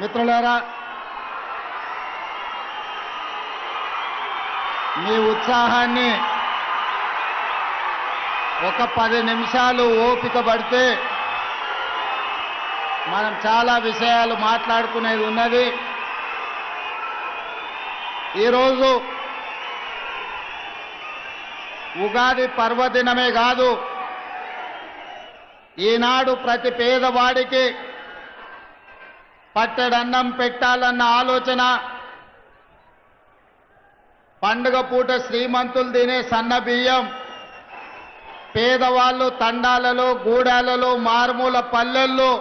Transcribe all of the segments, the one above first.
మిత్రులారా, మీ ఉత్సాహాన్ని ఒక 10 నిమిషాలు ఓపిక పడితే మనం చాలా విషయాలు మాట్లాడుకునేది ఉన్నది. ఈరోజు ఉగాది పర్వదినమే కాదు, ఈనాడు ప్రతి పేదవాడికి పట్టెడన్నం పెట్టాలన్న ఆలోచన, పండుగ పూట శ్రీమంతులు తినే సన్న బియ్యం, పేదవాళ్ళు తండాలలో గూడాలలో మారుమూల పల్లెల్లో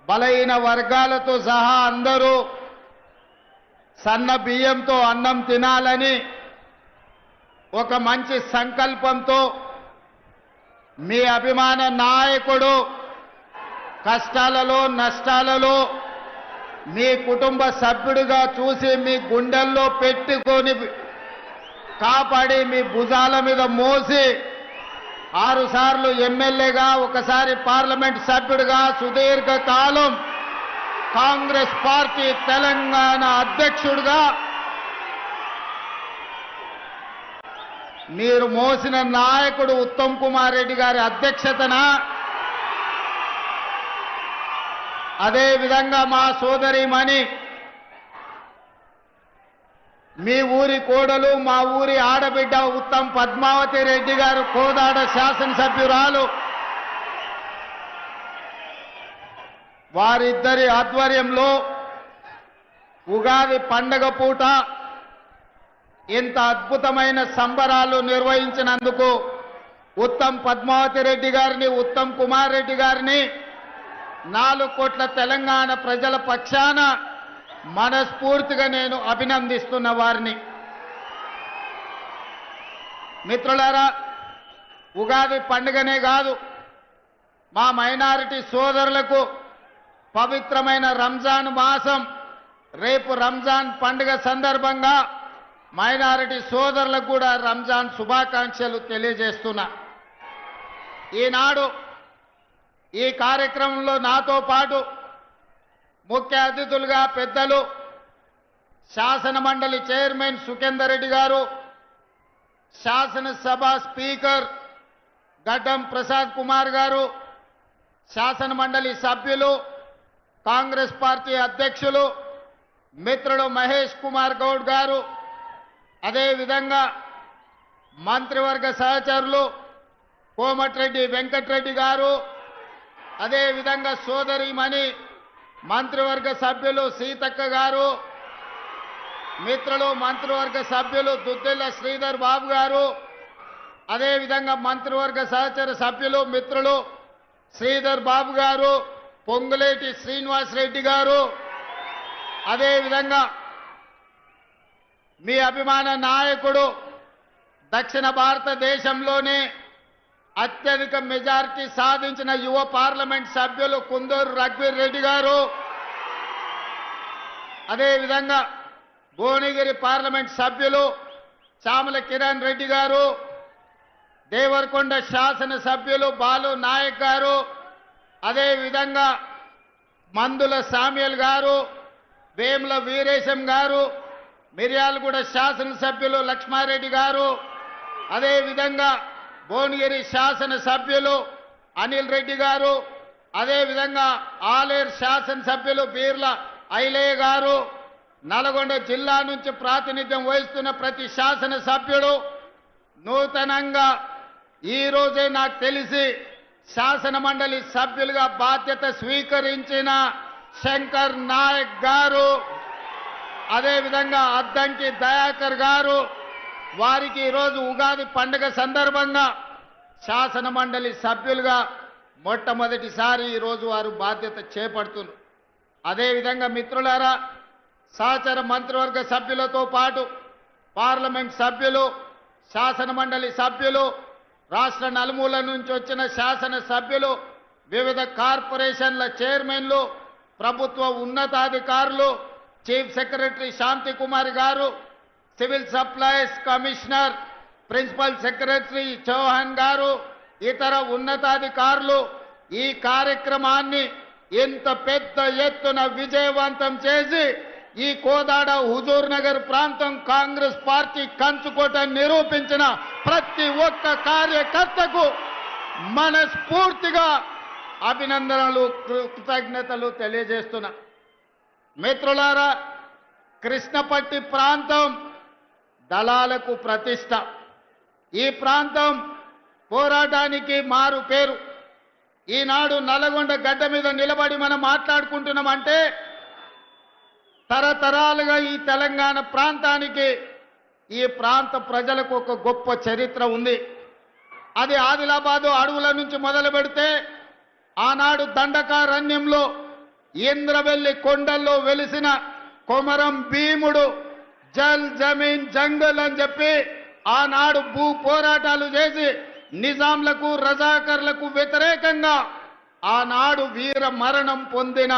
బలహీన వర్గాలతో సహా అందరూ సన్న బియ్యంతో అన్నం తినాలని ఒక మంచి సంకల్పంతో మీ అభిమాన నాయకుడు కష్టాలలో నష్టాలలో మీ కుటుంబ సభ్యుడిగా చూసి మీ గుండెల్లో పెట్టుకొని కాపాడి మీ భుజాల మీద మోసి 6 సార్లు ఎమ్మెల్యేగా, ఒకసారి పార్లమెంట్ సభ్యుడిగా సుదీర్ఘ కాలం కాంగ్రెస్ పార్టీ తెలంగాణ అధ్యక్షుడిగా మీరు మోసిన నాయకుడు ఉత్తమ్ కుమార్ రెడ్డి గారి అధ్యక్షతన, అదే విధంగా మా సోదరిమణి మీ ఊరి కోడలు, మా ఊరి ఆడబిడ్డ ఉత్తమ్ పద్మావతి రెడ్డి గారు కోదాడ శాసనసభ్యురాలు, వారిద్దరి ఆధ్వర్యంలో ఉగాది పండగ పూట ఇంత అద్భుతమైన సంబరాలు నిర్వహించినందుకు ఉత్తమ్ పద్మావతి రెడ్డి గారిని, ఉత్తమ్ కుమార్ రెడ్డి గారిని 4 కోట్ల తెలంగాణ ప్రజల పక్షాన మనస్ఫూర్తిగా నేను అభినందిస్తున్న వారిని. మిత్రులారా, ఉగాది పండుగనే కాదు, మా మైనారిటీ సోదరులకు పవిత్రమైన రంజాన్ మాసం, రేపు రంజాన్ పండుగ సందర్భంగా మైనారిటీ సోదరులకు కూడా రంజాన్ శుభాకాంక్షలు తెలియజేస్తున్నా. ఈనాడు ఈ కార్యక్రమంలో నాతో పాటు ముఖ్య అతిథులుగా పెద్దలు శాసన మండలి చైర్మన్ సుఖేందర్ రెడ్డి గారు, శాసనసభ స్పీకర్ గడ్డం ప్రసాద్ కుమార్ గారు, శాసన మండలి సభ్యులు, కాంగ్రెస్ పార్టీ అధ్యక్షులు మిత్రుడు మహేష్ కుమార్ గౌడ్ గారు, అదేవిధంగా మంత్రివర్గ సహచరులు కోమటిరెడ్డి వెంకటరెడ్డి గారు, అదేవిధంగా సోదరిమణి మంత్రివర్గ సభ్యులు సీతక్క గారు, మిత్రులు మంత్రివర్గ సభ్యులు దుద్దిల్ల శ్రీధర్ బాబు గారు, అదేవిధంగా మంత్రివర్గ సహచర సభ్యులు మిత్రులు శ్రీధర్ బాబు గారు, పొంగులేటి శ్రీనివాస్ రెడ్డి గారు, అదేవిధంగా మీ అభిమాన నాయకుడు దక్షిణ భారతదేశంలోనే అత్యధిక మెజారిటీ సాధించిన యువ పార్లమెంట్ సభ్యులు కుందూరు రఘువీర్ రెడ్డి గారు, అదేవిధంగా భువనగిరి పార్లమెంట్ సభ్యులు చామల కిరణ్ రెడ్డి గారు, దేవరకొండ శాసన సభ్యులు బాలు నాయక్ గారు, అదేవిధంగా మందుల సామ్యుల్ గారు, వేముల వీరేశం గారు, మిర్యాలగూడ శాసనసభ్యులు లక్ష్మారెడ్డి గారు, అదేవిధంగా భువనగిరి శాసన సభ్యులు అనిల్ రెడ్డి గారు, అదేవిధంగా ఆలేరు శాసనసభ్యులు బీర్ల ఐలయ్య గారు, నల్గొండ జిల్లా నుంచి ప్రాతినిధ్యం వహిస్తున్న ప్రతి శాసన సభ్యుడు, నూతనంగా ఈ రోజే నాకు తెలిసి శాసన మండలి సభ్యులుగా బాధ్యత స్వీకరించిన శంకర్ నాయక్ గారు, అదేవిధంగా అద్దంకి దయాకర్ గారు, వారికి ఈరోజు ఉగాది పండుగ సందర్భంగా శాసన మండలి సభ్యులుగా మొట్టమొదటిసారి ఈరోజు వారు బాధ్యత చేపడుతున్నారు. అదేవిధంగా మిత్రులారా, సహచర మంత్రివర్గ సభ్యులతో పాటు పార్లమెంట్ సభ్యులు, శాసన మండలి సభ్యులు, రాష్ట్ర నలుమూల నుంచి వచ్చిన శాసన సభ్యులు, వివిధ కార్పొరేషన్ల చైర్మన్లు, ప్రభుత్వ ఉన్నతాధికారులు, chief secretary Shanti Kumar garu, civil supplies commissioner, principal secretary Chauhan garu, ఇతర ఉన్నతాధికారులు ఈ కార్యక్రమాన్ని ఇంత పెద్ద ఎత్తున విజయవంతం చేసి ఈ కోదాడ హుజూర్ నగర్ ప్రాంతం కాంగ్రెస్ పార్టీ కంచుకోట నిరూపించిన ప్రతి ఒక్క కార్యకర్తకు మనస్ఫూర్తిగా అభినందనలు కృతజ్ఞతలు తెలియజేస్తున్నా. మిత్రులారా, కృష్ణపట్టి ప్రాంతం దళాలకు ప్రతిష్ట. ఈ ప్రాంతం పోరాటానికి మారు పేరు. ఈనాడు నల్లగొండ గడ్డ మీద నిలబడి మనం మాట్లాడుకుంటున్నామంటే తరతరాలుగా ఈ తెలంగాణ ప్రాంతానికి ఈ ప్రాంత ప్రజలకు ఒక గొప్ప చరిత్ర ఉంది. అది ఆదిలాబాదు అడవుల నుంచి మొదలు పెడితే ఆనాడు దండకారణ్యంలో ఇంద్రవెల్లి కొండల్లో వెలిసిన కొమరం భీముడు జల్ జమీన్ జంగల్ అని చెప్పి ఆనాడు భూ పోరాటాలు చేసి నిజాంలకు రజాకర్లకు వ్యతిరేకంగా ఆనాడు వీర మరణం పొందిన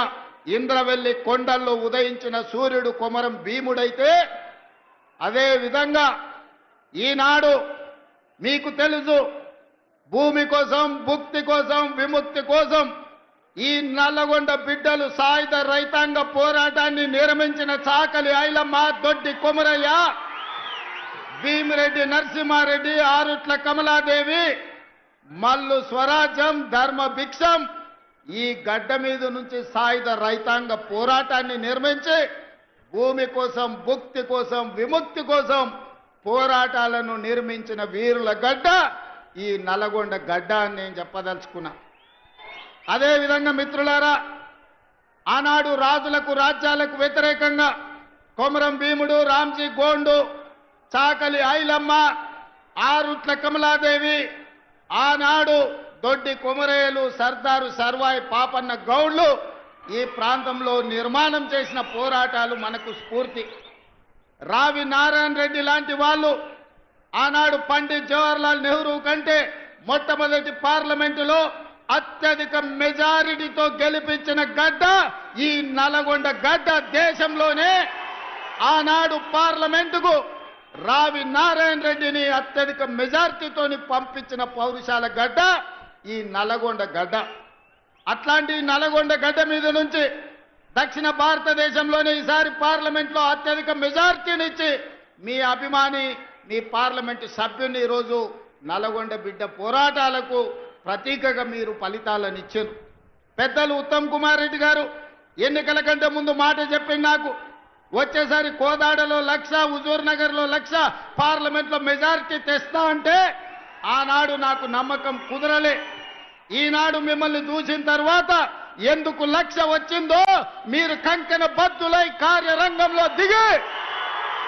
ఇంద్రవెల్లి కొండల్లో ఉదయించిన సూర్యుడు కొమరం భీముడైతే, అదే విధంగా ఈనాడు మీకు తెలుసు భూమి కోసం, భుక్తి కోసం, విముక్తి కోసం ఈ నల్లగొండ బిడ్డలు సాయుధ రైతాంగ పోరాటాన్ని నిర్మించిన చాకలి ఐలమ్మ, దొడ్డి కొమరయ్య, భీమిరెడ్డి నరసింహారెడ్డి, ఆరుట్ల కమలాదేవి, మల్లు స్వరాజ్యం, ధర్మ భిక్షం ఈ గడ్డ మీద నుంచి సాయుధ రైతాంగ పోరాటాన్ని నిర్మించి భూమి కోసం, భుక్తి కోసం, విముక్తి కోసం పోరాటాలను నిర్మించిన వీరుల గడ్డ ఈ నల్లగొండ గడ్డ అని నేను చెప్పదలుచుకున్నా. అదేవిధంగా మిత్రులారా, ఆనాడు రాజులకు రాజ్యాలకు వ్యతిరేకంగా కొమరం భీముడు, రామ్జీ గోండు, చాకలి ఐలమ్మ, ఆరుట్ల కమలాదేవి, ఆనాడు దొడ్డి కొమరయ్యలు, సర్దారు సర్వాయి పాపన్న గౌడ్లు ఈ ప్రాంతంలో నిర్మాణం చేసిన పోరాటాలు మనకు స్ఫూర్తి. రావి నారాయణ రెడ్డి లాంటి వాళ్ళు ఆనాడు పండిత్ జవహర్లాల్ నెహ్రూ కంటే మొట్టమొదటి పార్లమెంటులో అత్యధిక మెజారిటీతో గెలిపించిన గడ్డ ఈ నల్లగొండ గడ్డ. దేశంలోనే ఆనాడు పార్లమెంటుకు రావి నారాయణ రెడ్డిని అత్యధిక మెజారిటీతోని పంపించిన పౌరుషాల గడ్డ ఈ నల్లగొండ గడ్డ. అట్లాంటి నల్లగొండ గడ్డ మీద నుంచి దక్షిణ భారతదేశంలోనే ఈసారి పార్లమెంట్లో అత్యధిక మెజారిటీనిచ్చి మీ అభిమాని, మీ పార్లమెంటు సభ్యుని ఈరోజు నల్లగొండ బిడ్డ పోరాటాలకు ప్రతీకగా మీరు ఫలితాలను ఇచ్చారు. పెద్దలు ఉత్తమ్ కుమార్ రెడ్డి గారు ఎన్నికల కంటే ముందు మాట చెప్పింది నాకు, వచ్చేసారి కోదాడలో 1,00,000, హుజూర్ నగర్లో 1,00,000 పార్లమెంట్లో మెజారిటీ తెస్తా అంటే ఆనాడు నాకు నమ్మకం కుదరలే. ఈనాడు మిమ్మల్ని చూసిన తర్వాత ఎందుకు 1,00,000 వచ్చిందో మీరు కంకణ బద్దులై కార్యరంగంలో దిగి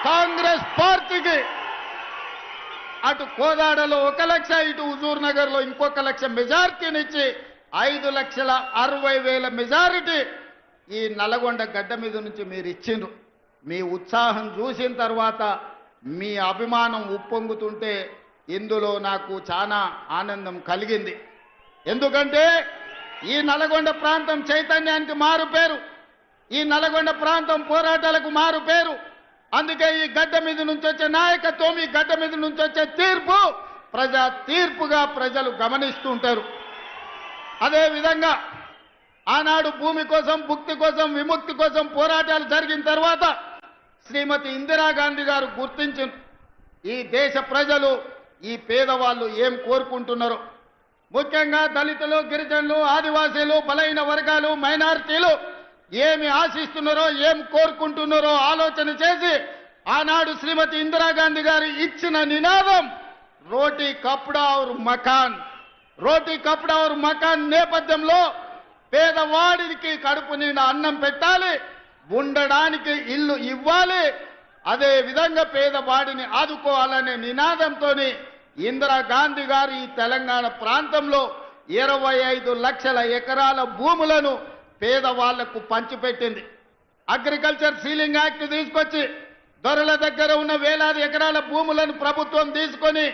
కాంగ్రెస్ పార్టీకి అటు కోదాడలో 1,00,000, ఇటు హుజూర్ నగర్లో ఇంకొక 1,00,000 మెజారిటీనిచ్చి 5,60,000 మెజారిటీ ఈ నల్లగొండ గడ్డ మీద నుంచి మీరు ఇచ్చిండ్రు. మీ ఉత్సాహం చూసిన తర్వాత మీ అభిమానం ఉప్పొంగుతుంటే ఇందులో నాకు చాలా ఆనందం కలిగింది. ఎందుకంటే ఈ నల్లగొండ ప్రాంతం చైతన్యానికి మారు పేరు, ఈ నల్లగొండ ప్రాంతం పోరాటాలకు మారు పేరు. అందుకే ఈ గడ్డ మీద నుంచి వచ్చే నాయకత్వం, ఈ గడ్డ మీద నుంచి వచ్చే తీర్పు ప్రజా తీర్పుగా ప్రజలు గమనిస్తుంటారు. అదేవిధంగా ఆనాడు భూమి కోసం, భుక్తి కోసం, విముక్తి కోసం పోరాటాలు జరిగిన తర్వాత శ్రీమతి ఇందిరాగాంధీ గారు గుర్తించారు ఈ దేశ ప్రజలు, ఈ పేదవాళ్ళు ఏం కోరుకుంటున్నారో. ముఖ్యంగా దళితులు, గిరిజనులు, ఆదివాసీలు, బలైన వర్గాలు, మైనారిటీలు ఏమి ఆశిస్తున్నారో, ఏం కోరుకుంటున్నారో ఆలోచన చేసి ఆనాడు శ్రీమతి ఇందిరాగాంధీ గారు ఇచ్చిన నినాదం రోటీ కప్డా ఔర్ మకాన్. రోటీ కప్డా ఔర్ మకాన్ నేపథ్యంలో పేదవాడికి కడుపు నిండా అన్నం పెట్టాలి, ఉండడానికి ఇల్లు ఇవ్వాలి, అదే విధంగా పేదవాడిని ఆదుకోవాలనే నినాదంతో ఇందిరాగాంధీ గారు ఈ తెలంగాణ ప్రాంతంలో 25 లక్షల ఎకరాల భూములను పేదవాళ్లకు పంచిపెట్టింది. అగ్రికల్చర్ సీలింగ్ యాక్ట్ తీసుకొచ్చి దొరల దగ్గర ఉన్న వేలాది ఎకరాల భూములను ప్రభుత్వం తీసుకొని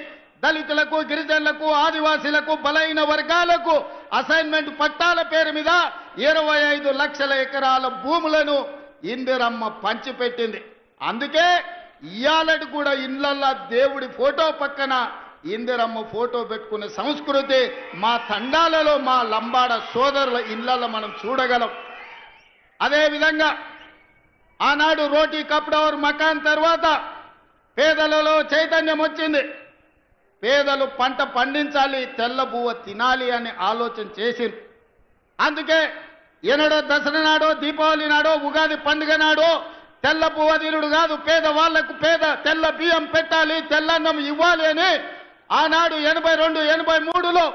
దళితులకు, గిరిజనులకు, ఆదివాసీలకు, బలైన వర్గాలకు అసైన్మెంట్ పట్టాల పేరు మీద 25 లక్షల ఎకరాల భూములను ఇందిరమ్మ పంచిపెట్టింది. అందుకే ఇయాలటి కూడా ఇళ్లల్లో దేవుడి ఫోటో పక్కన ఇందిరమ్మ ఫోటో పెట్టుకునే సంస్కృతి మా తండాలలో మా లంబాడ సోదరుల ఇళ్లలో మనం చూడగలం. అదేవిధంగా ఆనాడు రోటీ కప్డవర్ మకాన్ తర్వాత పేదలలో చైతన్యం వచ్చింది. పేదలు పంట పండించాలి, తెల్ల బువ్వ తినాలి అని ఆలోచన చేసింది. అందుకే ఎన్నడో దసరా నాడో, దీపావళి నాడో, ఉగాది పండుగ నాడో తెల్ల బువ్వ తినుడు కాదు, పేదవాళ్లకు తెల్ల బియ్యం పెట్టాలి, తెల్లన్నం ఇవ్వాలి అని ఆనాడు 82, 83లో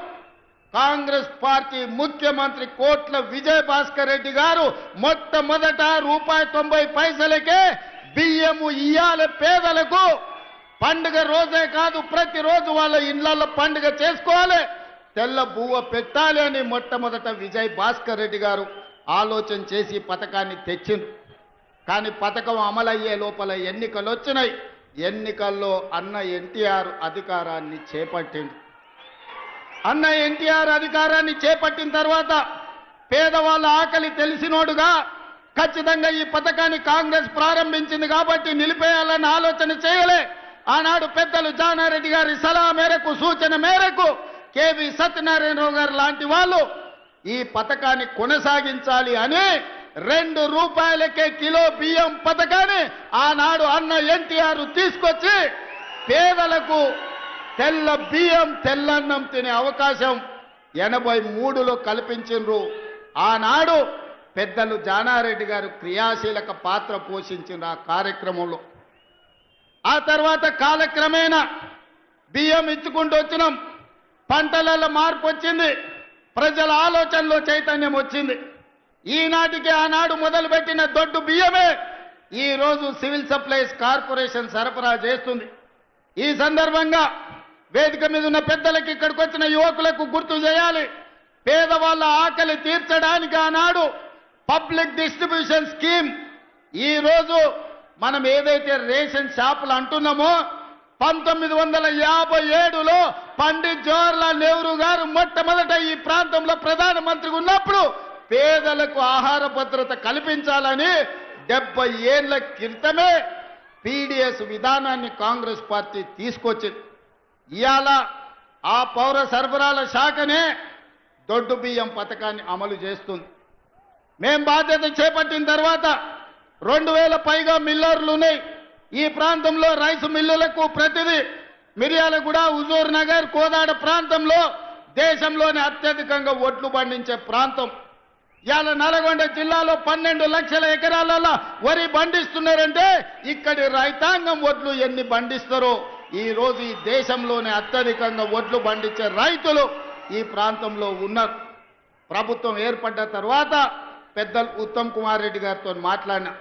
కాంగ్రెస్ పార్టీ ముఖ్యమంత్రి కోట్ల విజయ్ భాస్కర్ రెడ్డి గారు మొట్టమొదట ₹1.90కే బియ్యము ఇయ్యాలి పేదలకు. పండుగ రోజే కాదు, ప్రతిరోజు వాళ్ళ ఇళ్లలో పండుగ చేసుకోవాలి, తెల్ల బువ్వ పెట్టాలి అని మొట్టమొదట విజయ్ భాస్కర్ రెడ్డి గారు ఆలోచన చేసి పథకాన్ని తెచ్చింది. కానీ పథకం అమలయ్యే లోపల ఎన్నికలు వచ్చినాయి. ఎన్నికల్లో అన్న ఎన్టీఆర్ అధికారాన్ని చేపట్టింది. అన్న ఎన్టీఆర్ అధికారాన్ని చేపట్టిన తర్వాత పేదవాళ్ళ ఆకలి తెలిసినోడుగా ఖచ్చితంగా ఈ పథకాన్ని కాంగ్రెస్ ప్రారంభించింది కాబట్టి నిలిపేయాలన్న ఆలోచన చేయలే. ఆనాడు పెద్దలు జానారెడ్డి గారి సలహా మేరకు, సూచన మేరకు కేవీ సత్యనారాయణరావు గారు లాంటి వాళ్ళు ఈ పథకాన్ని కొనసాగించాలి అని ₹2కే కిలో బియ్యం పథకాన్ని ఆనాడు అన్న ఎన్టీఆర్ తీసుకొచ్చి పేదలకు తెల్ల బియ్యం, తెల్లన్నం తినే అవకాశం 83లో కల్పించిండ్రు. ఆనాడు పెద్దలు జానారెడ్డి గారు క్రియాశీలక పాత్ర పోషించిన ఆ కార్యక్రమంలో. ఆ తర్వాత కాలక్రమేణా బియ్యం ఇచ్చుకుంటూ వచ్చినాం. పంటలలో మార్పు వచ్చింది, ప్రజల ఆలోచనలో చైతన్యం వచ్చింది. ఈనాటికి ఆనాడు మొదలుపెట్టిన దొడ్డు బియ్యమే ఈరోజు సివిల్ సప్లైస్ కార్పొరేషన్ సరఫరా చేస్తుంది. ఈ సందర్భంగా వేదిక మీద ఉన్న పెద్దలకు, ఇక్కడికి వచ్చిన యువకులకు గుర్తు చేయాలి, పేదవాళ్ళ ఆకలి తీర్చడానికి ఆనాడు పబ్లిక్ డిస్ట్రిబ్యూషన్ స్కీమ్, ఈరోజు మనం ఏదైతే రేషన్ షాపులు అంటున్నామో 1957లో పండిత్ జవహర్లాల్ నెహ్రూ గారు మొట్టమొదట ఈ ప్రాంతంలో ప్రధానమంత్రిగా ఉన్నప్పుడు పేదలకు ఆహార భద్రత కల్పించాలని 70 ఏళ్ల క్రితమే పీడీఎస్ విధానాన్ని కాంగ్రెస్ పార్టీ తీసుకొచ్చింది. ఇవాళ ఆ పౌర సరఫరాల శాఖనే దొడ్డు బియ్యం పథకాన్ని అమలు చేస్తుంది. మేం బాధ్యత చేపట్టిన తర్వాత 2000 పైగా మిల్లర్లు ఉన్నాయి ఈ ప్రాంతంలో. రైసు మిల్లులకు ప్రతిదీ మిర్యాలగూడ, హుజూర్ నగర్, కోదాడ ప్రాంతంలో దేశంలోనే అత్యధికంగా ఒడ్లు పండించే ప్రాంతం. ఇవాళ నల్గొండ జిల్లాలో 12 లక్షల ఎకరాలలో వరి పండిస్తున్నారంటే ఇక్కడి రైతాంగం ఒడ్లు ఎన్ని పండిస్తారో. ఈ రోజు ఈ దేశంలోనే అత్యధికంగా ఒడ్లు పండించే రైతులు ఈ ప్రాంతంలో ఉన్నారు. ప్రభుత్వం ఏర్పడ్డ తర్వాత పెద్దలు ఉత్తమ్ కుమార్ రెడ్డి గారితో మాట్లాడినా.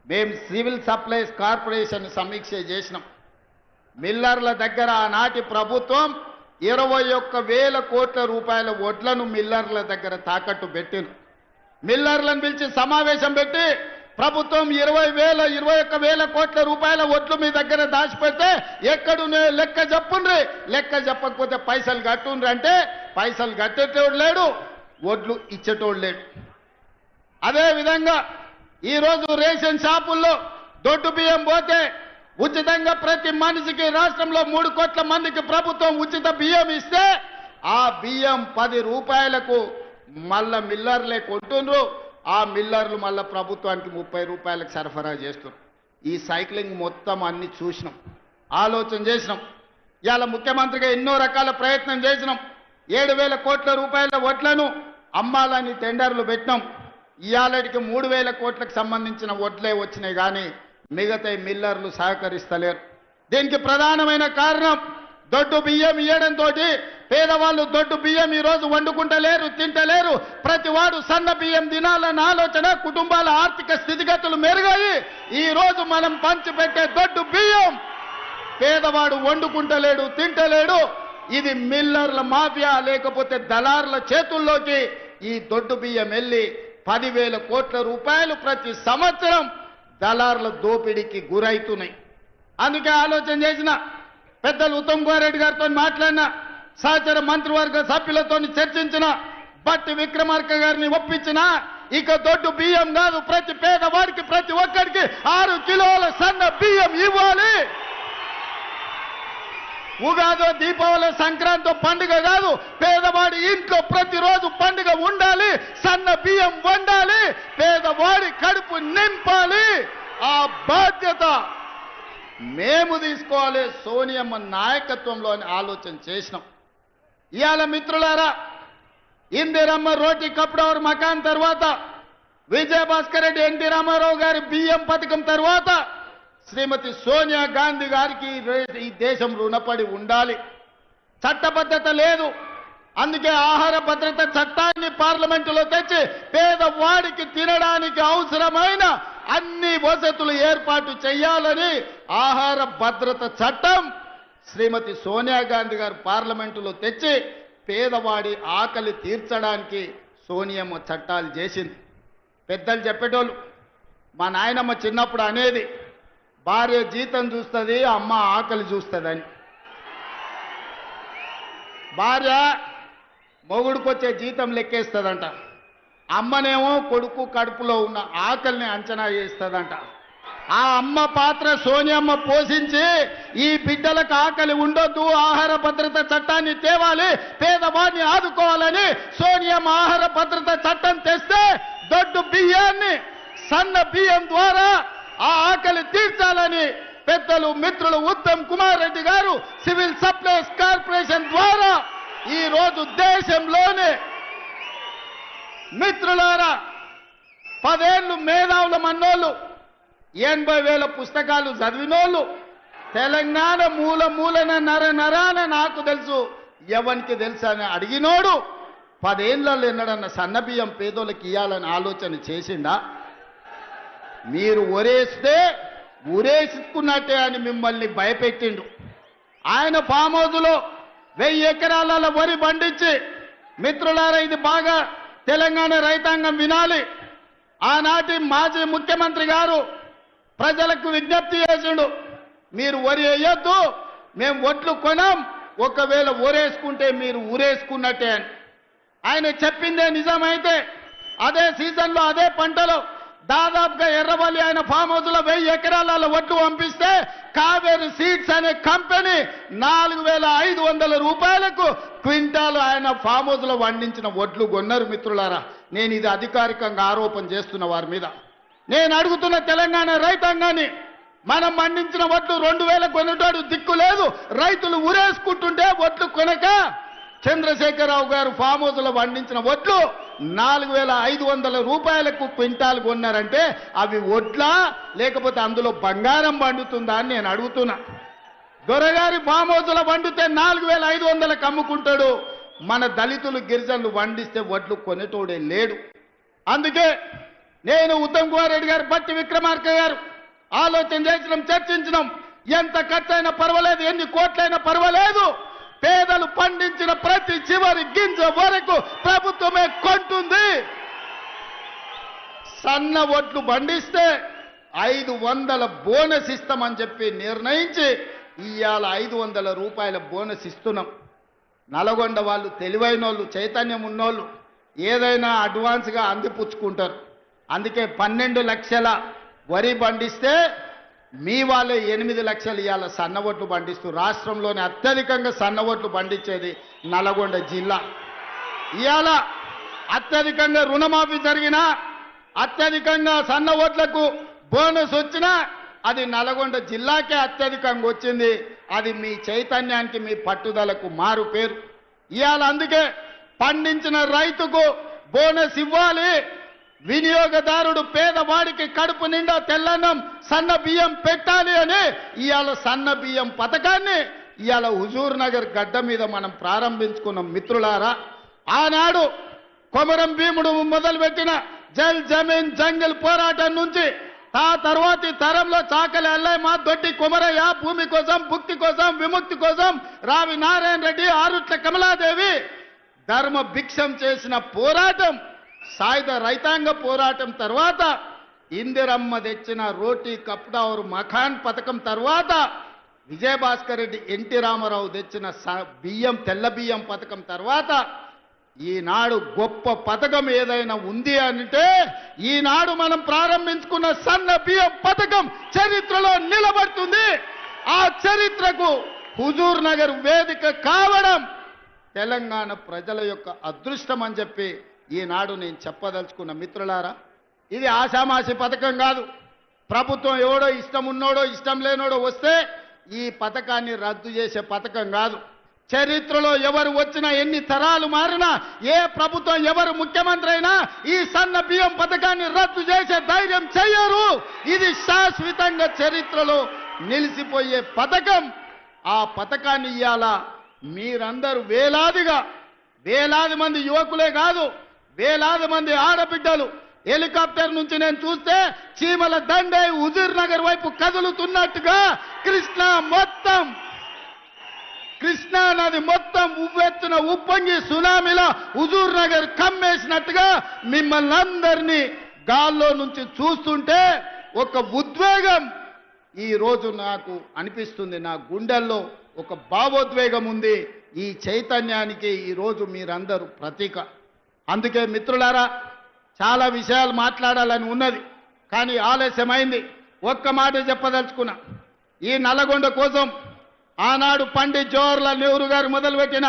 మేము సివిల్ సప్లైస్ కార్పొరేషన్ సమీక్ష చేసినాం. మిల్లర్ల దగ్గర ఆనాటి ప్రభుత్వం 21,000 కోట్ల రూపాయల వడ్లను మిల్లర్ల దగ్గర తాకట్టు పెట్టింది. మిల్లర్లను పిలిచి సమావేశం పెట్టి ప్రభుత్వం 21,000 కోట్ల రూపాయల వడ్లు మీ దగ్గర దాచిపెడితే ఎక్కడునే లెక్క చెప్పుండ్రి, లెక్క చెప్పకపోతే పైసలు కట్టుండ్రి అంటే పైసలు కట్టేటోడు లేడు, వడ్లు ఇచ్చేటోడు లేడు. అదేవిధంగా ఈరోజు రేషన్ షాపుల్లో దొడ్డు బియ్యం పోతే ఉచితంగా ప్రతి మనిషికి రాష్ట్రంలో 3 కోట్ల మందికి ప్రభుత్వం ఉచిత బియ్యం ఇస్తే ఆ బియ్యం 10 రూపాయలకు మళ్ళా మిల్లర్లే కొంటుండ్రు. ఆ మిల్లర్లు మళ్ళా ప్రభుత్వానికి 30 రూపాయలకు సరఫరా చేస్తున్నారు. ఈ సైక్లింగ్ మొత్తం అన్ని చూసినాం, ఆలోచన చేసినాం. ఇవాళ ముఖ్యమంత్రిగా ఎన్నో రకాల ప్రయత్నం చేసినాం. 7,000 కోట్ల రూపాయల వడ్లను అమ్మాలని టెండర్లు పెట్టినాం. ఇవాళకి 3,000 కోట్లకు సంబంధించిన వడ్లే వచ్చినాయి కానీ మిగతా మిల్లర్లు సహకరిస్తలేరు. దీనికి ప్రధానమైన కారణం దొడ్డు బియ్యం ఇవ్వడంతో పేదవాళ్ళు దొడ్డు బియ్యం ఈరోజు వండుకుంటలేరు, తింటలేరు. ప్రతి వాడు సన్న బియ్యం తినాలన్న ఆలోచన, కుటుంబాల ఆర్థిక స్థితిగతులు మెరుగాయి ఈరోజు మనం పంచిపెట్టే దొడ్డు బియ్యం పేదవాడు వండుకుంటలేడు, తింటలేడు. ఇది మిల్లర్ల మాఫియా లేకపోతే దళారుల చేతుల్లోకి ఈ దొడ్డు బియ్యం వెళ్ళి 10,000 కోట్ల రూపాయలు ప్రతి సంవత్సరం దళారుల దోపిడీకి గురైతున్నాయి. అందుకే ఆలోచన చేసిన పెద్దలు ఉత్తమ్ కుమార్ రెడ్డి గారితో మాట్లాడిన, సహచర మంత్రివర్గ సభ్యులతో చర్చించిన, బట్టి విక్రమార్క గారిని ఒప్పించిన, ఇక దొడ్డు బియ్యం కాదు, ప్రతి పేదవాడికి ప్రతి ఒక్కరికి 6 కిలోల సన్న బియ్యం ఇవ్వాలి. ఉగాదో దీపావళి సంక్రాంతి పండుగ కాదు, పేదవాడి ఇంట్లో ప్రతిరోజు పండుగ ఉండాలి, సన్న బియ్యం వండాలి, పేదవాడి కడుపు నింపాలి. ఆ బాధ్యత మేము తీసుకోవాలి. సోనియమ్మ నాయకత్వంలో ఆలోచన చేసినాం. ఇవాళ మిత్రులారా, ఇందిరమ్మ రోటీ కప్డవర్ మకాన్ తర్వాత, విజయభాస్కర్ రెడ్డి ఎన్టీ రామారావు గారి బియ్యం పథకం తర్వాత శ్రీమతి సోనియా గాంధీ గారికి ఈ దేశం రుణపడి ఉండాలి. చట్టబద్ధత లేదు, అందుకే ఆహార భద్రత చట్టాన్ని పార్లమెంటులో తెచ్చి పేదవాడికి తినడానికి అవసరమైన అన్ని వసతులు ఏర్పాటు చేయాలని ఆహార భద్రత చట్టం శ్రీమతి సోనియా గాంధీ గారు పార్లమెంటులో తెచ్చి పేదవాడి ఆకలి తీర్చడానికి సోనియమ్మ చట్టాలు చేసింది. పెద్దలు చెప్పేటోళ్ళు, మా నాయనమ్మ చిన్నప్పుడు అనేది, భార్య జీతం చూస్తుంది, అమ్మ ఆకలి చూస్తుందని. భార్య మొగుడుకొచ్చే జీతం లెక్కేస్తుందంట, అమ్మనేమో కొడుకు కడుపులో ఉన్న ఆకలిని అంచనా వేస్తుందంట. ఆ అమ్మ పాత్ర సోనియమ్మ పోషించి ఈ బిడ్డలకు ఆకలి ఉండొద్దు, ఆహార భద్రత చట్టాన్ని తేవాలి, పేదవాడిని ఆదుకోవాలని సోనియమ్మ ఆహార భద్రత చట్టం తెస్తే దొడ్డు బియ్యాన్ని సన్న బియ్యం ద్వారా ఆ ఆకలి తీర్చాలని పెద్దలు మిత్రులు ఉత్తమ్ కుమార్ రెడ్డి గారు సివిల్ సప్లైస్ కార్పొరేషన్ ద్వారా ఈ రోజు దేశంలోనే మిత్రులారా 10 ఏళ్ళు మేధావుల మన్నోళ్ళు, 80,000 పుస్తకాలు చదివినోళ్ళు, తెలంగాణ మూల మూలన నరాన నాకు తెలుసు ఎవరికి తెలుసు అని అడిగినోడు 10 ఏళ్ళలో ఎన్నడన్న సన్నబియ్యం పేదోళ్ళకి ఇవ్వాలని ఆలోచన చేసిండా? మీరు ఒరేస్తే ఉరేసుకున్నట్టే అని మిమ్మల్ని భయపెట్టిండు. ఆయన ఫామ్ హౌస్లో 1000 ఎకరాల వరి పండించి, మిత్రులారా ఇది బాగా తెలంగాణ రైతాంగం వినాలి, ఆనాటి మాజీ ముఖ్యమంత్రి గారు ప్రజలకు విజ్ఞప్తి చేసిండు, మీరు వరి వేయొద్దు, మేము ఒట్లు కొనం, ఒకవేళ ఊరేసుకుంటే మీరు ఊరేసుకున్నట్టే అని. ఆయన చెప్పిందే నిజమైతే అదే సీజన్లో అదే పంటలో దాదాపుగా ఎర్రవల్లి ఆయన ఫామ్ హౌస్లో 1000 ఎకరాల ఒడ్లు పంపిస్తే కావేరి సీడ్స్ అనే కంపెనీ 4,500 రూపాయలకు క్వింటాలు ఆయన ఫామ్ హౌస్లో పండించిన ఒడ్లు కొన్నారు. మిత్రులారా, నేను ఇది అధికారికంగా ఆరోపణ చేస్తున్న వారి మీద. నేను అడుగుతున్న తెలంగాణ రైతాంగాన్ని, మనం పండించిన ఒడ్లు 2,000 కొనేటోడు దిక్కు లేదు, రైతులు ఊరేసుకుంటుంటే ఒడ్లు కొనక చంద్రశేఖరరావు గారు ఫామ్ హౌస్లో పండించిన ఒడ్లు 4,500 రూపాయలకు క్వింటాల్ కొన్నారంటే అవి ఒడ్లా లేకపోతే అందులో బంగారం పండుతుందా అని నేను అడుగుతున్నా. దొరగారి ఫామ్ హౌస్లో పండితే 4,500కు అమ్ముకుంటాడు, మన దళితులు గిరిజనులు పండిస్తే ఒడ్లు కొనేటోడే లేడు. అందుకే నేను ఉత్తమ్ కుమార్ రెడ్డి గారు, బట్టి విక్రమార్క గారు ఆలోచన చేసినాం, చర్చించినాం. ఎంత ఖర్చైనా పర్వాలేదు, ఎన్ని కోట్లైనా పర్వాలేదు, పేదలు పండించిన ప్రతి చివరి గింజ వరకు ప్రభుత్వమే కొంటుంది. సన్న ఒడ్లు పండిస్తే 500 బోనస్ ఇస్తామని చెప్పి నిర్ణయించి ఇవాళ 500 రూపాయల బోనస్ ఇస్తున్నాం. నల్గొండ వాళ్ళు తెలివైన వాళ్ళు, చైతన్యం ఉన్నోళ్ళు ఏదైనా అడ్వాన్స్గా అందిపుచ్చుకుంటారు. అందుకే 12 లక్షల వరి పండిస్తే మీ వాళ్ళే 8 లక్షలు ఇవాళ సన్నవొట్లు పండిస్తూ రాష్ట్రంలోనే అత్యధికంగా సన్నవొట్లు పండించేది నల్గొండ జిల్లా. ఇవాళ అత్యధికంగా రుణమాఫీ జరిగినా, అత్యధికంగా సన్నవొట్లకు బోనస్ వచ్చినా అది నల్గొండ జిల్లాకే అత్యధికంగా వచ్చింది. అది మీ చైతన్యానికి, మీ పట్టుదలకు మారు పేరు. ఇవాళ అందుకే పండించిన రైతుకు బోనస్ ఇవ్వాలి, వినియోగదారుడు పేదవాడికి కడుపు నిండా తెల్లన్నం సన్న బియ్యం పెట్టాలి అని ఇవాళ సన్న బియ్యం పథకాన్ని ఇవాళ హుజూర్ నగర్ గడ్డ మీద మనం ప్రారంభించుకున్నాం. మిత్రులారా, ఆనాడు కొమరం భీముడు మొదలుపెట్టిన జల్ జమీన్ జంగిల్ పోరాటం నుంచి తర్వాతి తరంలో చాకలి అల్లయ్య, దొడ్డి కొమరయ్య భూమి కోసం, భుక్తి కోసం, విముక్తి కోసం రావి నారాయణ రెడ్డి, ఆరుట్ల కమలాదేవి ధర్మ భిక్షం చేసిన పోరాటం, సాయుధ రైతాంగ పోరాటం తర్వాత ఇందిరమ్మ తెచ్చిన రోటీ కప్డా और మఖాన్ పథకం తర్వాత విజయభాస్కర్ రెడ్డి ఎన్టీ రామారావు తెచ్చిన బియ్యం తెల్ల బియ్యం పథకం తర్వాత ఈనాడు గొప్ప పథకం ఏదైనా ఉంది అంటే ఈనాడు మనం ప్రారంభించుకున్న సన్న బియ్యం పథకం చరిత్రలో నిలబడుతుంది. ఆ చరిత్రకు హుజూర్ నగర్ వేదిక కావడం తెలంగాణ ప్రజల యొక్క అదృష్టం అని చెప్పి ఈనాడు నేను చెప్పదలుచుకున్న మిత్రులారా. ఇది ఆషామాషి పథకం కాదు. ప్రభుత్వం ఎవడో ఇష్టం ఉన్నోడో ఇష్టం లేనోడో వస్తే ఈ పథకాన్ని రద్దు చేసే పథకం కాదు. చరిత్రలో ఎవరు వచ్చినా ఎన్ని తరాలు మారినా ఏ ప్రభుత్వం ఎవరు ముఖ్యమంత్రి అయినా ఈ సన్న బియ్యం పథకాన్ని రద్దు చేసే ధైర్యం చెయ్యరు. ఇది శాశ్వతంగా చరిత్రలో నిలిచిపోయే పథకం. ఆ పథకాన్ని ఇయ్యాల మీరందరూ వేలాది మంది యువకులే కాదు, వేలాది మంది ఆడబిడ్డలు హెలికాప్టర్ నుంచి నేను చూస్తే చీమల దండే హుజూర్ నగర్ వైపు కదులుతున్నట్టుగా కృష్ణా నది మొత్తం ఉవ్వెత్తున ఉప్పొంగి సునామీలో హుజూర్ నగర్ కమ్మేసినట్టుగా మిమ్మల్ని అందరినీ గాల్లో నుంచి చూస్తుంటే ఒక ఉద్వేగం ఈ రోజు నాకు అనిపిస్తుంది. నా గుండెల్లో ఒక భావోద్వేగం ఉంది. ఈ చైతన్యానికి ఈ రోజు మీరందరూ ప్రతీక. అందుకే మిత్రులారా, చాలా విషయాలు మాట్లాడాలని ఉన్నది, కానీ ఆలస్యమైంది. ఒక్క మాట చెప్పదలుచుకున్నా. ఈ నల్లగొండ కోసం ఆనాడు పండిత్ జవహర్లాల్ నెహ్రూ గారు మొదలుపెట్టిన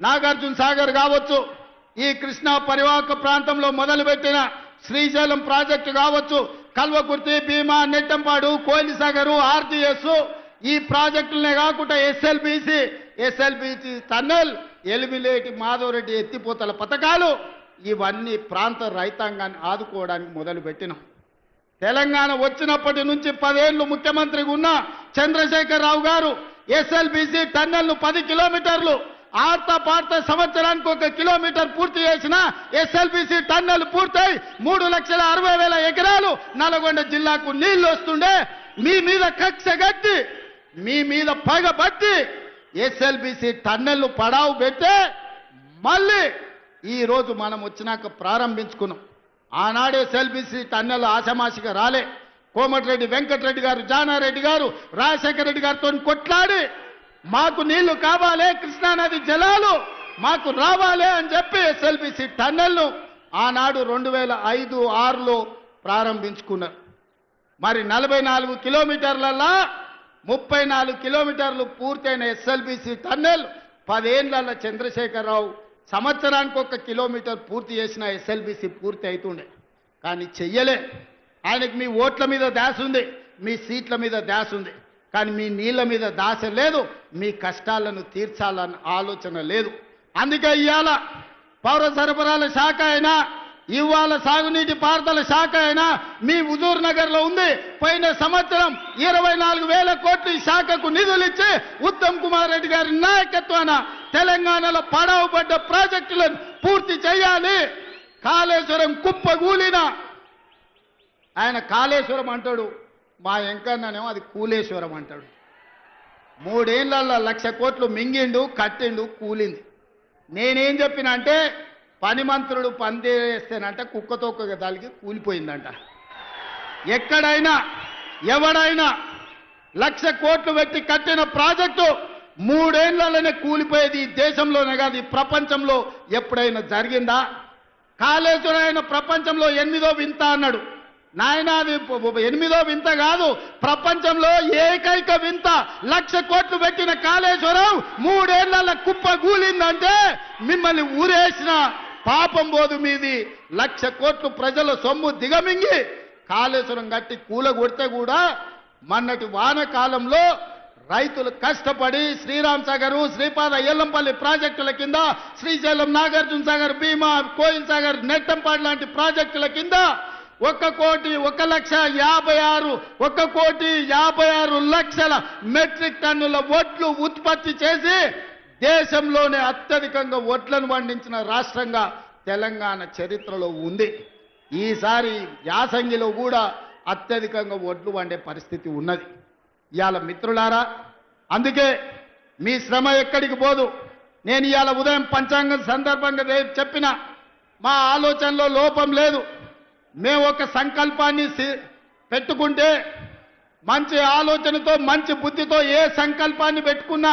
నాగార్జున సాగర్ కావచ్చు, ఈ కృష్ణా పరివాహక ప్రాంతంలో మొదలుపెట్టిన శ్రీశైలం ప్రాజెక్టు కావచ్చు, కల్వకుర్తి, భీమా, నెట్టంపాడు, కోయిలసాగరు, ఆర్టీఎస్, ఈ ప్రాజెక్టులనే కాకుండా ఎస్ఎల్బిసి టన్నెల్, ఎలిమిలేటి మాధవరెడ్డి ఎత్తిపోతల పథకాలు, ఇవన్నీ ప్రాంత రైతాంగాన్ని ఆదుకోవడానికి మొదలుపెట్టినాం. తెలంగాణ వచ్చినప్పటి నుంచి 10 ఏళ్లు ముఖ్యమంత్రిగా ఉన్న చంద్రశేఖరరావు గారు ఎస్ఎల్బిసి టన్నెల్ను 10 కిలోమీటర్లు పార్తా సంవత్సరానికి 1 కిలోమీటర్ పూర్తి చేసిన ఎస్ఎల్బిసి టన్నెల్ పూర్తయి 3,60,000 ఎకరాలు నల్గొండ జిల్లాకు నీళ్లు వస్తుండే మీ మీద కక్ష గట్టి, మీ మీద పగబట్టి ఎస్ఎల్బిసి టన్నెల్ను పడావు పెట్టే మళ్ళీ ఈ రోజు మనం వచ్చినాక ప్రారంభించుకున్నాం. ఆనాడే ఎస్ఎల్బిసి టన్నెల్ ఆషమాషిగా రాలే. కోమటిరెడ్డి వెంకటరెడ్డి గారు, జానారెడ్డి గారు, రాజశేఖర రెడ్డి గారితో కొట్లాడి మాకు నీళ్లు కావాలి, కృష్ణానది జలాలు మాకు రావాలి అని చెప్పి ఎస్ఎల్బిసి టన్నెల్ను ఆనాడు 2005-6లో ప్రారంభించుకున్నారు. మరి 44 కిలోమీటర్లలో 34 కిలోమీటర్లు పూర్తయిన ఎస్ఎల్బిసి టన్నెల్ 10 ఏళ్లలో చంద్రశేఖరరావు సంవత్సరానికి 1 కిలోమీటర్ పూర్తి చేసిన ఎస్ఎల్బిసి పూర్తి అవుతుండే. కానీ చెయ్యలే. ఆయనకి మీ ఓట్ల మీద దాస ఉంది, మీ సీట్ల మీద దాస ఉంది, కానీ మీ నీళ్ల మీద దాస లేదు, మీ కష్టాలను తీర్చాలన్న ఆలోచన లేదు. అందుకే ఇవాళ పౌర సరఫరాల శాఖ అయినా, ఇవాళ సాగునీటి పారుదల శాఖ అయినా మీ హుజూర్ నగర్లో ఉంది. పోయిన సంవత్సరం 24,000 కోట్లు ఈ శాఖకు నిధులు ఇచ్చి ఉత్తమ్ కుమార్ రెడ్డి గారి నాయకత్వాన తెలంగాణలో పడవబడ్డ ప్రాజెక్టులను పూర్తి చేయాలి. కాళేశ్వరం కుప్పగూలిన ఆయన కాళేశ్వరం అంటాడు, మా ఎంకన్ననేమో అది కూలేశ్వరం అంటాడు. 3 ఏళ్లలో 1,00,000 కోట్లు మింగిండు, కట్టిండు, కూలింది. నేనేం చెప్పిన అంటే పని మంత్రుడు పందేస్తేనంట కుక్కతో దానికి కూలిపోయిందంట. ఎక్కడైనా ఎవడైనా 1,00,000 కోట్లు పెట్టి కట్టిన ప్రాజెక్టు 3 ఏళ్లలోనే కూలిపోయేది. ఈ దేశంలోనే కాదు, ఈ ప్రపంచంలో ఎప్పుడైనా జరిగిందా? కాళేశ్వరం అయిన ప్రపంచంలో 8వ వింత అన్నాడు. నాయన అది 8వ వింత కాదు, ప్రపంచంలో ఏకైక వింత. 1,00,000 కోట్లు పెట్టిన కాళేశ్వరం 3 ఏళ్ల కుప్ప కూలిందంటే మిమ్మల్ని ఊరేసిన పాపం పోదు మీది. 1,00,000 కోట్లు ప్రజల సొమ్ము దిగమింగి కాళేశ్వరం కట్టి కూలగొడితే కూడా మొన్నటి వానకాలంలో రైతులు కష్టపడి శ్రీరామ్ సాగర్, శ్రీపాద ఎల్లంపల్లి ప్రాజెక్టుల కింద, శ్రీశైలం, నాగార్జున సాగర్, భీమా, కోయిల్ సాగర్, నెట్టంపాడు లాంటి ప్రాజెక్టుల కింద 1,56,00,000 మెట్రిక్ టన్నుల వడ్లు ఉత్పత్తి చేసి దేశంలోనే అత్యధికంగా వడ్లను పండించిన రాష్ట్రంగా తెలంగాణ చరిత్రలో ఉంది. ఈసారి యాసంగిలో కూడా అత్యధికంగా వడ్లు వండే పరిస్థితి ఉన్నది. ఇవాళ మిత్రులారా, అందుకే మీ శ్రమ ఎక్కడికి పోదు. నేను ఇవాళ ఉదయం పంచాంగం సందర్భంగా చెప్పిన మా ఆలోచనలో లోపం లేదు. మేము ఒక సంకల్పాన్ని పెట్టుకుంటే మంచి ఆలోచనతో, మంచి బుద్ధితో ఏ సంకల్పాన్ని పెట్టుకున్నా,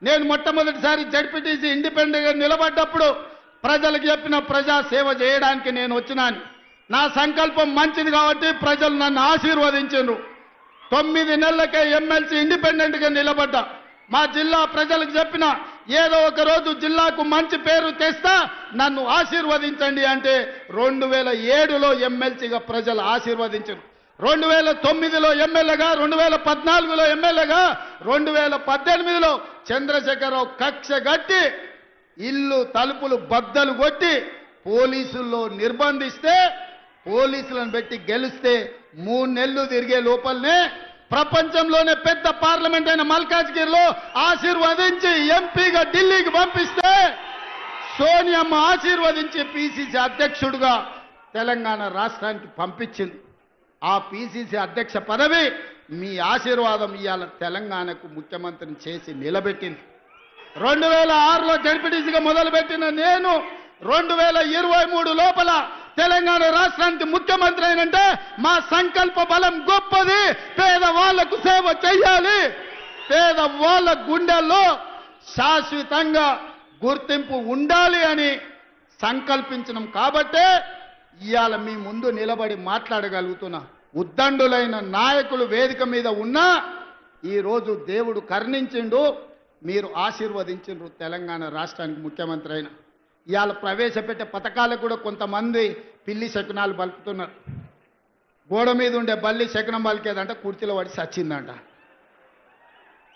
నేను మొట్టమొదటిసారి జడ్పీటీసీ ఇండిపెండెంట్గా నిలబడ్డప్పుడు ప్రజలకు చెప్పిన ప్రజా సేవ చేయడానికి నేను వచ్చినాను. నా సంకల్పం మంచిది కాబట్టి ప్రజలు నన్ను ఆశీర్వదించారు. 9 నెలలకే ఎమ్మెల్సీ ఇండిపెండెంట్గా నిలబడ్డా. మా జిల్లా ప్రజలకు చెప్పిన ఏదో ఒక రోజు జిల్లాకు మంచి పేరు తెస్తా నన్ను ఆశీర్వదించండి అంటే 2007లో ఎమ్మెల్సీగా ప్రజలు ఆశీర్వదించారు. 2009లో ఎమ్మెల్యేగా, 2014లో ఎమ్మెల్యేగా, 2018లో చంద్రశేఖరరావు కక్ష గట్టి ఇల్లు తలుపులు బద్దలు కొట్టి పోలీసుల్లో నిర్బంధిస్తే పోలీసులను పెట్టి గెలిస్తే 3 నెలలు తిరిగే లోపలనే ప్రపంచంలోనే పెద్ద పార్లమెంట్ అయిన మల్కాజ్గిరిలో ఆశీర్వదించి ఎంపీగా ఢిల్లీకి పంపిస్తే సోనియమ్మ ఆశీర్వదించి పిసిసి అధ్యక్షుడిగా తెలంగాణ రాష్ట్రానికి పంపించింది. ఆ పిసిసి అధ్యక్ష పదవి మీ ఆశీర్వాదం ఇవాళ తెలంగాణకు ముఖ్యమంత్రిని చేసి నిలబెట్టింది. 2006లో జడ్పీటీసీగా మొదలుపెట్టిన నేను 2023 లోపల తెలంగాణ రాష్ట్రానికి ముఖ్యమంత్రి అయినంటే మా సంకల్ప బలం గొప్పది. పేదవాళ్లకు సేవ చేయాలి, పేదవాళ్ల గుండెల్లో శాశ్వతంగా గుర్తింపు ఉండాలి అని సంకల్పించడం కాబట్టే ఇవాళ మీ ముందు నిలబడి మాట్లాడగలుగుతున్నా. ఉద్దండులైన నాయకులు వేదిక మీద ఉన్నా ఈరోజు దేవుడు కరుణించిండు, మీరు ఆశీర్వదించిండ్రు తెలంగాణ రాష్ట్రానికి ముఖ్యమంత్రి అయిన. ఇవాళ ప్రవేశపెట్టే పథకాలకు కూడా కొంతమంది పిల్లి శకునాలు పలుకుతున్నారు. గోడ మీద ఉండే బల్లి శకునం పలికేదంట, కుర్చీలో పడి సచ్చిందంట.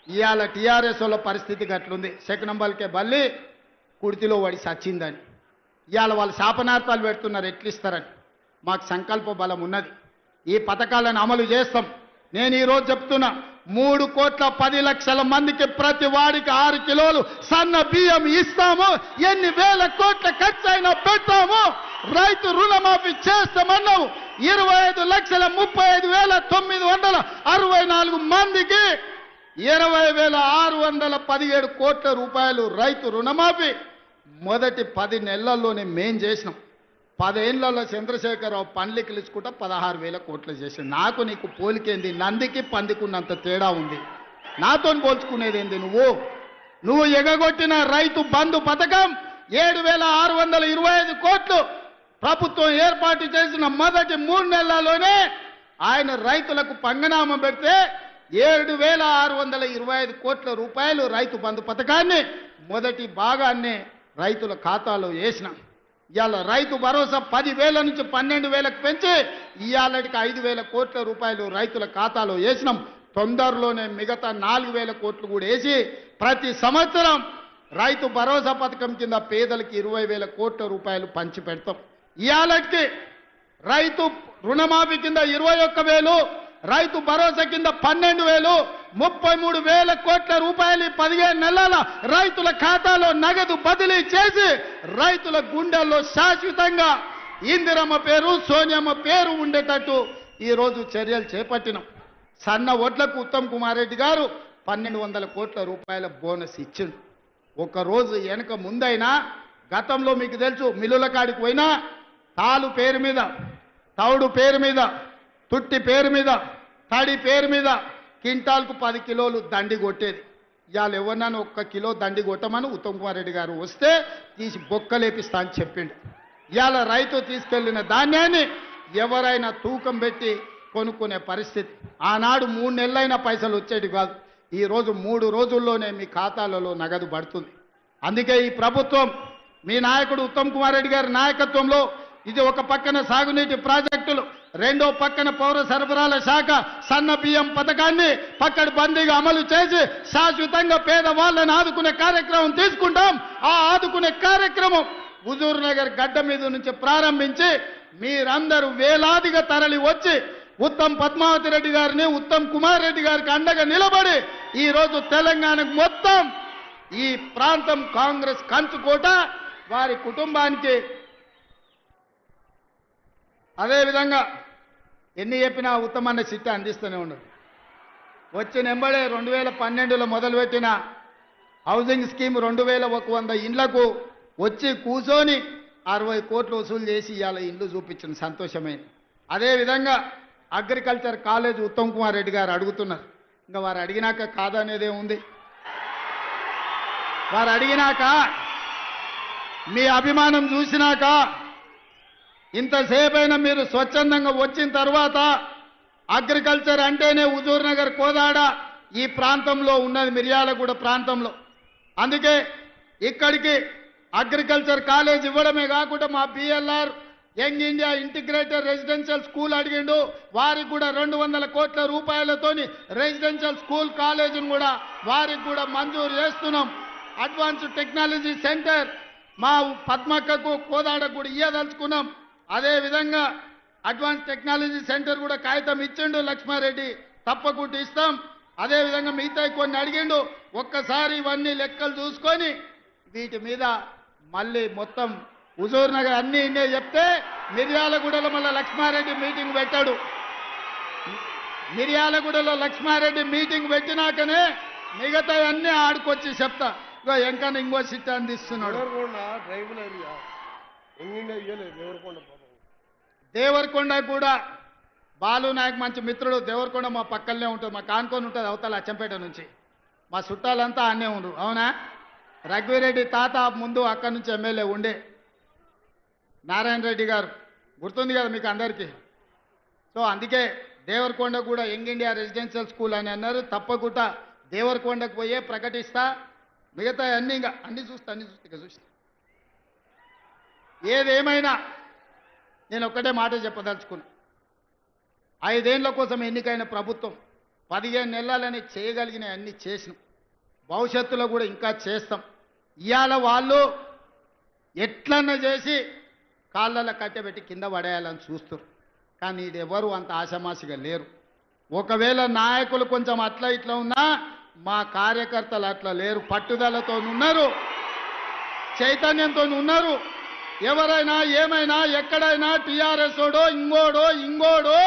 ఇవాళ టీఆర్ఎస్ వాళ్ళ పరిస్థితి గట్లుంది, శకునం పలికే బల్లి కుర్చీలో పడి సచ్చిందని. ఇవాళ వాళ్ళు శాపనార్థాలు పెడుతున్నారు ఎట్లిస్తారని. మాకు సంకల్ప బలం ఉన్నది, ఈ పథకాలను అమలు చేస్తాం. నేను ఈరోజు చెప్తున్నా 3,10,00,000 మందికి ప్రతి వాడికి 6 కిలోలు సన్న బియ్యం ఇస్తాము. ఎన్ని వేల కోట్ల ఖర్చు అయినా పెడతాము. రైతు రుణమాఫీ చేస్తామన్నాము. 25,35,964 మందికి 20,617 కోట్ల రూపాయలు రైతు రుణమాఫీ మొదటి 10 నెలల్లోనే మేం చేసినాం. 10 ఏళ్లలో చంద్రశేఖరరావు పండ్లికిలుచుకుంటా 16,000 కోట్లు చేసాడు. నాకు నీకు పోలికేంది? నందికి పందికున్నంత తేడా ఉంది. నాతో పోల్చుకునేది ఏంది? నువ్వు ఎగగొట్టిన రైతు బంధు పథకం 7,625 కోట్లు ప్రభుత్వం ఏర్పాటు చేసిన మొదటి 3 నెలల్లోనే ఆయన రైతులకు పంగనామం పెడితే 7,625 కోట్ల రూపాయలు రైతు బంధు పథకాన్ని మొదటి భాగాన్ని రైతుల ఖాతాలో వేసినాం. ఇవాళ రైతు భరోసా 10,000 నుంచి 12,000కు పెంచి ఇవాళకి 5,000 కోట్ల రూపాయలు రైతుల ఖాతాలో వేసినాం. తొందరలోనే మిగతా 4,000 కోట్లు కూడా వేసి ప్రతి సంవత్సరం రైతు భరోసా పథకం కింద పేదలకి 20,000 కోట్ల రూపాయలు పంచి పెడతాం. ఇవాళకి రైతు రుణమాఫీ కింద 21,000, రైతు భరోసా కింద 12,000, 33,000 కోట్ల రూపాయలు 15 నెలల రైతుల ఖాతాలో నగదు బదిలీ చేసి రైతుల గుండెల్లో శాశ్వతంగా ఇందిరమ్మ పేరు, సోనియమ్మ పేరు ఉండేటట్టు ఈరోజు చర్యలు చేపట్టినాం. సన్న వడ్లకు ఉత్తమ్ కుమార్ రెడ్డి గారు 1,200 కోట్ల రూపాయల బోనస్ ఇచ్చిండు. ఒకరోజు వెనక ముందైనా గతంలో మీకు తెలుసు, మిల్లుల కాడికి పోయినా తాలు పేరు మీద, తౌడు పేరు మీద, తుట్టి పేరు మీద, తడి పేరు మీద క్వింటాల్కు 10 కిలోలు దండి కొట్టేది. ఇవాళ ఎవరినైనా 1 కిలో దండి కొట్టమని ఉత్తమ్ కుమార్ రెడ్డి గారు వస్తే తీసి బొక్కలేపిస్తా అని చెప్పిండు. ఇవాళ రైతు తీసుకెళ్లిన ధాన్యాన్ని ఎవరైనా తూకం పెట్టి కొనుక్కునే పరిస్థితి. ఆనాడు 3 నెలలైనా పైసలు వచ్చేది కాదు. ఈరోజు 3 రోజుల్లోనే మీ ఖాతాలలో నగదు పడుతుంది. అందుకే ఈ ప్రభుత్వం మీ నాయకుడు ఉత్తమ్ కుమార్ రెడ్డి గారి నాయకత్వంలో ఇది ఒక పక్కన సాగునీటి ప్రాజెక్టులు, రెండో పక్కన పౌర సరఫరాల శాఖ సన్న బియ్యం పథకాన్ని పక్కడబందీగా అమలు చేసి శాశ్వతంగా పేదవాళ్ళని ఆదుకునే కార్యక్రమం తీసుకుంటాం. ఆ ఆదుకునే కార్యక్రమం హుజూర్ నగర్ గడ్డ మీద నుంచి ప్రారంభించి మీరందరూ వేలాదిగా తరలి వచ్చి ఉత్తమ్ పద్మావతి రెడ్డి గారిని, ఉత్తమ్ కుమార్ రెడ్డి గారికి అండగా నిలబడి ఈరోజు తెలంగాణకు మొత్తం ఈ ప్రాంతం కాంగ్రెస్ కంచుకోట, వారి కుటుంబానికి అదేవిధంగా ఎన్ని చెప్పినా ఉత్తమన్న చిట్ట అందిస్తూనే ఉన్నారు. వచ్చిన ఎంబడే 2012లో మొదలుపెట్టిన హౌసింగ్ స్కీమ్ 2,100 ఇండ్లకు వచ్చి కూర్చొని 60 కోట్లు వసూలు చేసి ఇవాళ ఇండ్లు చూపించిన సంతోషమైంది. అదేవిధంగా అగ్రికల్చర్ కాలేజ్ ఉత్తమ్ కుమార్ రెడ్డి గారు అడుగుతున్నారు. ఇంకా వారు అడిగినాక కాదనేదే ఉంది. వారు అడిగినాక మీ అభిమానం చూసినాక ఇంతసేపైనా మీరు స్వచ్ఛందంగా వచ్చిన తర్వాత అగ్రికల్చర్ అంటేనే హుజూర్ నగర్, కోదాడ, ఈ ప్రాంతంలో ఉన్నది, మిర్యాలగూడ ప్రాంతంలో. అందుకే ఇక్కడికి అగ్రికల్చర్ కాలేజ్ ఇవ్వడమే కాకుండా మా BLR young India integrated residential school అడిగిండు, వారికి కూడా 200 కోట్ల రూపాయలతోని రెసిడెన్షియల్ స్కూల్ కాలేజీని కూడా వారికి కూడా మంజూరు చేస్తున్నాం. అడ్వాన్స్డ్ టెక్నాలజీ సెంటర్ మా పద్మక్కకు కోదాడకు కూడా ఇయ్యదలుచుకున్నాం. అదేవిధంగా అడ్వాన్స్ టెక్నాలజీ సెంటర్ కూడా కాగితం ఇచ్చిండు లక్ష్మారెడ్డి, తప్పకుండా ఇస్తాం. అదేవిధంగా మిగతా కొన్ని అడిగిండు, ఒక్కసారి ఇవన్నీ లెక్కలు చూసుకొని వీటి మీద మళ్ళీ మొత్తం హుజూర్ నగర్ అన్ని ఇన్నే చెప్తే మిర్యాలగూడలో మళ్ళీ లక్ష్మారెడ్డి మీటింగ్ పెట్టాడు. మిర్యాలగూడలో లక్ష్మారెడ్డి మీటింగ్ పెట్టినాకనే మిగతా అన్నీ ఆడుకొచ్చి చెప్తా. ఇగో ఎంకన్నా ఇంకో సిట్ అందిస్తున్నాడు. దేవరకొండ కూడా బాలు నాయక్ మంచి మిత్రుడు. దేవరకొండ మా పక్కనే ఉంటుంది, మా కానుకొని ఉంటుంది అవతల అచ్చంపేట నుంచి. మా చుట్టాలంతా అన్నే ఉండరు. అవునా? రఘువీరెడ్డి తాత ముందు అక్కడి నుంచి ఎమ్మెల్యే ఉండే నారాయణ రెడ్డి గారు గుర్తుంది కదా మీకు అందరికీ. సో అందుకే దేవరకొండ కూడా యంగ్ ఇండియా రెసిడెన్షియల్ స్కూల్ అని అన్నారు. తప్పకుండా దేవరకొండకు పోయే ప్రకటిస్తా. మిగతా అన్నీ ఇంకా అన్ని చూస్తా ఇక చూస్తా. ఏదేమైనా నేను ఒక్కటే మాట చెప్పదలుచుకున్నా. 5 ఏళ్ల కోసం ఎన్నికైన ప్రభుత్వం 15 నెలలని చేయగలిగిన అన్ని చేసినాం, భవిష్యత్తులో కూడా ఇంకా చేస్తాం. ఇవాళ వాళ్ళు ఎట్లన్నా చేసి కాళ్ళలో కట్టెబెట్టి కింద పడేయాలని చూస్తారు, కానీ ఇది ఎవరు అంత ఆషామాషిగా లేరు. ఒకవేళ నాయకులు కొంచెం అట్లా ఇట్లా ఉన్నా మా కార్యకర్తలు అట్లా లేరు, పట్టుదలతో ఉన్నారు, చైతన్యంతో ఉన్నారు. ఎవరైనా ఏమైనా ఎక్కడైనా టీఆర్ఎస్ ఓడో ఇంగోడో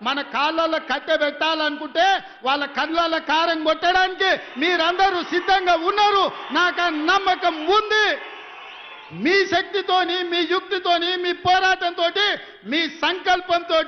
మన కాళ్ళల్లో కట్టె పెట్టాలనుకుంటే వాళ్ళ కళ్ళల్లో కారం కొట్టడానికి మీరందరూ సిద్ధంగా ఉన్నారు. నాకు ఆ నమ్మకం ఉంది. మీ శక్తితోని, మీ యుక్తితోని, మీ పోరాటంతో, మీ సంకల్పంతో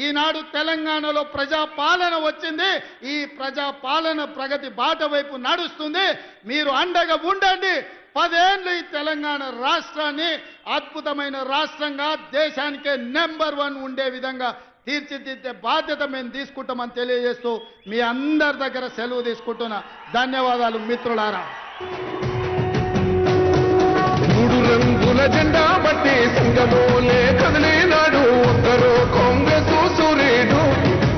ఈనాడు తెలంగాణలో ప్రజాపాలన వచ్చింది. ఈ ప్రజాపాలన ప్రగతి బాట వైపు నడుస్తుంది. మీరు అండగా ఉండండి. 10 ఏళ్ళు ఈ తెలంగాణ రాష్ట్రాన్ని అద్భుతమైన రాష్ట్రంగా దేశానికే నెంబర్ 1 ఉండే విధంగా తీర్చిదిద్దే బాధ్యత మేము తీసుకుంటామని తెలియజేస్తూ మీ అందరి దగ్గర సెలవు తీసుకుంటున్నా. ధన్యవాదాలు మిత్రులారా. 3 రంగుల జెండా బట్టి సింగమోలే కదిలినాడు ఒక్కరు కాంగ్రెస్ సూర్యుడు,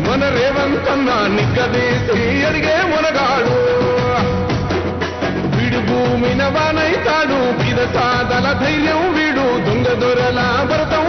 మన రేవంత్ అన్న నిగ్గదీసి అడిగే మునగాడు. వీడు భూమిన వానైతాడు, పిద సాదల ధైర్యం వీడు, దొంగ దొరల భరతం